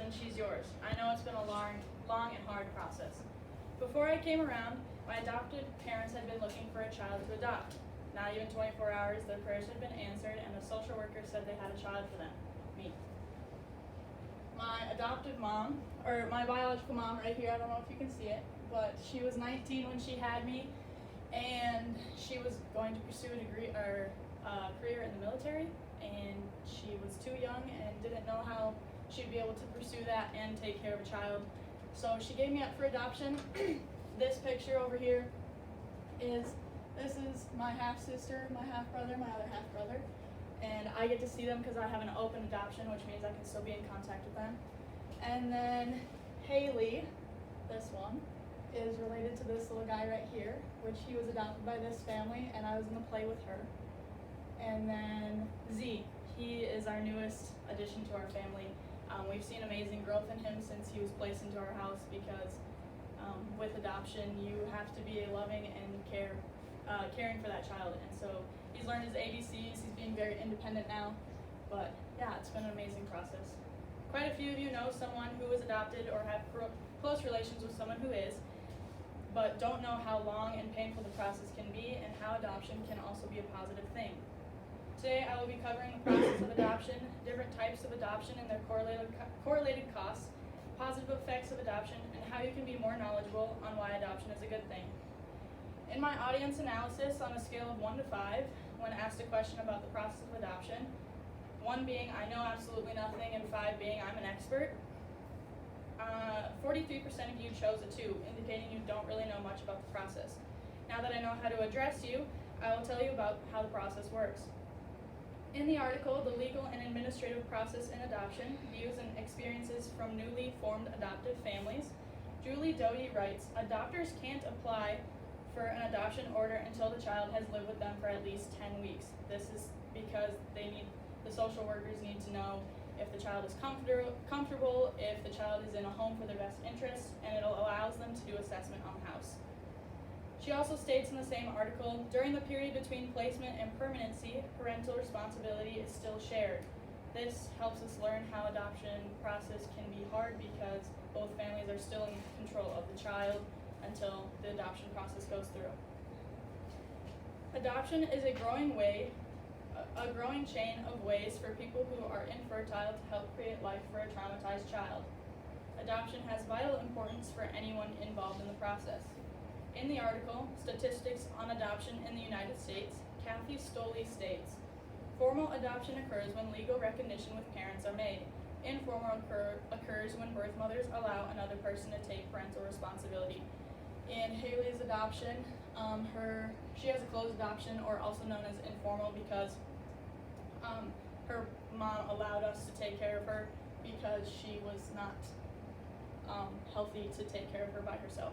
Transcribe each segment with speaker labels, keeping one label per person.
Speaker 1: then she's yours. I know it's been a long and hard process. Before I came around, my adopted parents had been looking for a child to adopt. Not even 24 hours, their prayers had been answered, and the social worker said they had a child for them, me. My adoptive mom, or my biological mom right here, I don't know if you can see it, but she was 19 when she had me, and she was going to pursue a degree or career in the military, and she was too young and didn't know how she'd be able to pursue that and take care of a child. So she gave me up for adoption. This picture over here is my half-sister, my half-brother, my other half-brother, and I get to see them because I have an open adoption, which means I can still be in contact with them. And then Kaylee, this one, is related to this little guy right here, which he was adopted by this family, and I was going to play with her. And then Z, he is our newest addition to our family. We've seen amazing growth in him since he was placed into our house because with adoption, you have to be loving and caring for that child. And so he's learned his ABCs, he's being very independent now. But yeah, it's been an amazing process. Quite a few of you know someone who was adopted or have close relations with someone who is, but don't know how long and painful the process can be and how adoption can also be a positive thing. Today I will be covering the process of adoption, different types of adoption and their correlated costs, positive effects of adoption, and how you can be more knowledgeable on why adoption is a good thing. In my audience analysis on a scale of 1 to 5, when asked a question about the process of adoption, 1 being I know absolutely nothing and 5 being I'm an expert, 43% of you chose a 2, indicating you don't really know much about the process. Now that I know how to address you, I will tell you about how the process works. In the article, The Legal and Administrative Process in Adoption, Views and Experiences from Newly Formed Adoptive Families, Julie Doty writes, adopters can't apply for an adoption order until the child has lived with them for at least 10 weeks. This is because the social workers need to know if the child is comfortable, if the child is in a home for their best interests, and it allows them to do assessment on the house. She also states in the same article, during the period between placement and permanency, parental responsibility is still shared. This helps us learn how adoption process can be hard because both families are still in control of the child until the adoption process goes through. Adoption is a growing chain of ways for people who are infertile to help create life for a traumatized child. Adoption has vital importance for anyone involved in the process. In the article, Statistics on Adoption in the United States, Kathy Stoley states, formal adoption occurs when legal recognition with parents are made. Informal occurs when birth mothers allow another person to take parental responsibility. In Haley's adoption, she has a closed adoption, or also known as informal, because her mom allowed us to take care of her because she was not healthy to take care of her by herself.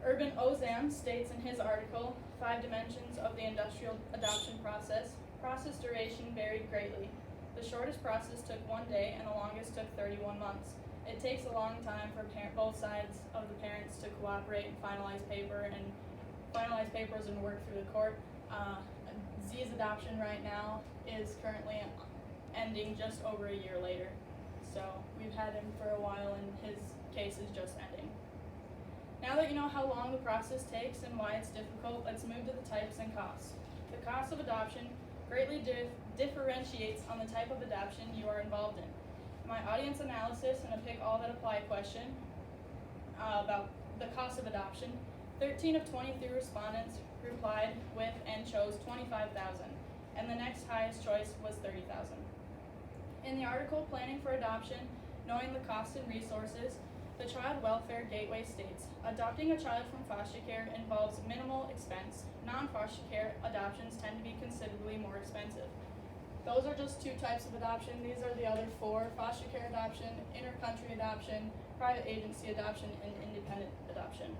Speaker 1: Urban Ozan states in his article, 5 Dimensions of the Industrial Adoption Process, process duration varied greatly. The shortest process took 1 day and the longest took 31 months. It takes a long time for both sides of the parents to cooperate and finalize papers and work through the court. Z's adoption right now is currently ending just over a year later. So we've had him for a while and his case is just ending. Now that you know how long the process takes and why it's difficult, let's move to the types and costs. The cost of adoption greatly differentiates on the type of adoption you are involved in. My audience analysis and a pick all that apply question about the cost of adoption, 13 of 23 respondents replied with and chose $25,000, and the next highest choice was $30,000. In the article, Planning for Adoption, Knowing the Costs and Resources, the Child Welfare Gateway states, adopting a child from foster care involves minimal expense. Non-foster care adoptions tend to be considerably more expensive. Those are just 2 types of adoption. These are the other 4, foster care adoption, inter-country adoption, private agency adoption, and independent adoption.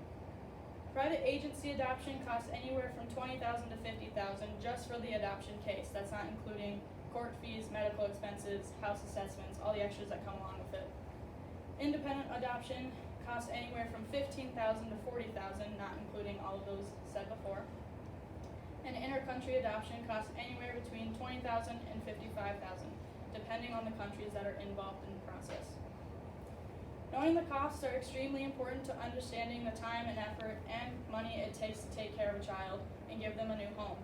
Speaker 1: Private agency adoption costs anywhere from $20,000 to $50,000 just for the adoption case. That's not including court fees, medical expenses, house assessments, all the extras that come along with it. Independent adoption costs anywhere from $15,000 to $40,000, not including all of those said before. And inter-country adoption costs anywhere between $20,000 and $55,000, depending on the countries that are involved in the process. Knowing the costs are extremely important to understanding the time and effort and money it takes to take care of a child and give them a new home.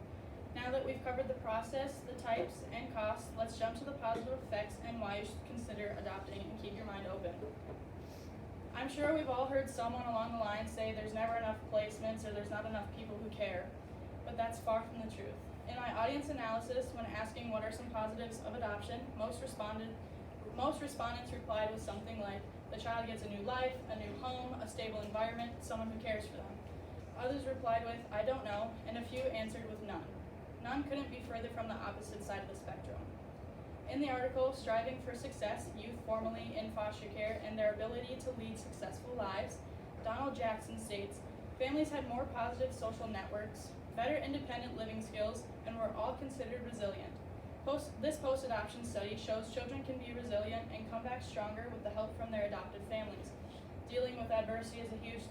Speaker 1: Now that we've covered the process, the types, and costs, let's jump to the positive effects and why you should consider adopting and keep your mind open. I'm sure we've all heard someone along the line say there's never enough placements or there's not enough people who care, but that's far from the truth. In my audience analysis, when asking what are some positives of adoption, most respondents replied with something like, the child gets a new life, a new home, a stable environment, someone who cares for them. Others replied with, I don't know, and a few answered with none. None couldn't be further from the opposite side of the spectrum. In the article, Striving for Success, Youth Formerly in Foster Care and Their Ability to Lead Successful Lives, Donald Jackson states, families had more positive social networks, better independent living skills, and were all considered resilient. This post-adoption study shows children can be resilient and come back stronger with the help from their adopted families. Dealing with adversity is a huge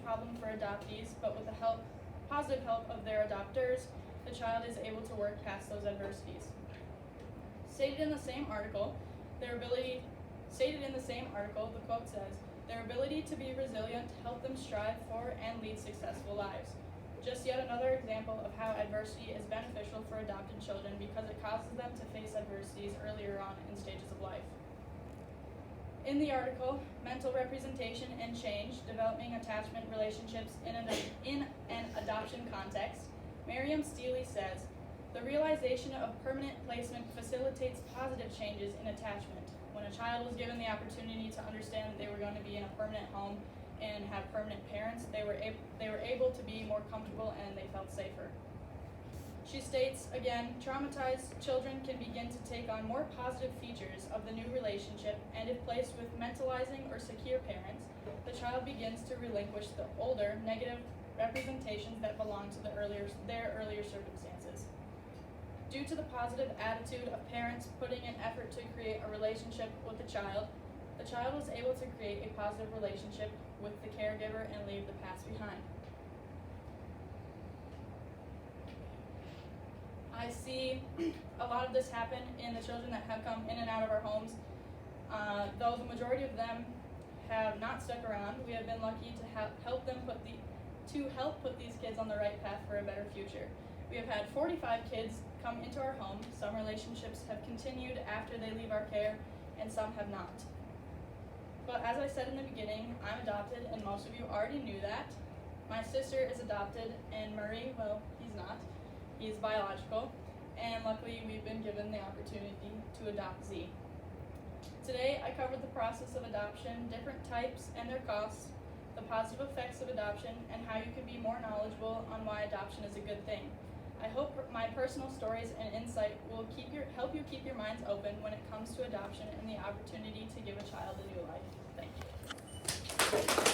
Speaker 1: problem for adoptees, but with the positive help of their adopters, the child is able to work past those adversities. Stated in the same article, the quote says, their ability to be resilient helped them strive for and lead successful lives. Just yet another example of how adversity is beneficial for adopted children because it causes them to face adversities earlier on in stages of life. In the article, Mental Representation and Change, Developing Attachment Relationships in an Adoption Context, Miriam Steele says, the realization of permanent placement facilitates positive changes in attachment. When a child was given the opportunity to understand that they were going to be in a permanent home and have permanent parents, they were able to be more comfortable and they felt safer. She states, again, traumatized children can begin to take on more positive features of the new relationship, and if placed with mentalizing or secure parents, the child begins to relinquish the older, negative representations that belong to their earlier circumstances. Due to the positive attitude of parents putting in effort to create a relationship with the child was able to create a positive relationship with the caregiver and leave the past behind. I see a lot of this happen in the children that have come in and out of our homes. Though the majority of them have not stuck around, we have been lucky to help put these kids on the right path for a better future. We have had 45 kids come into our home. Some relationships have continued after they leave our care, and some have not. But as I said in the beginning, I'm adopted, and most of you already knew that. My sister is adopted, and Murray, well, he's not. He's biological, and luckily we've been given the opportunity to adopt Z. Today, I covered the process of adoption, different types and their costs, the positive effects of adoption, and how you can be more knowledgeable on why adoption is a good thing. I hope my personal stories and insight will help you keep your minds open when it comes to adoption and the opportunity to give a child a new life. Thank you.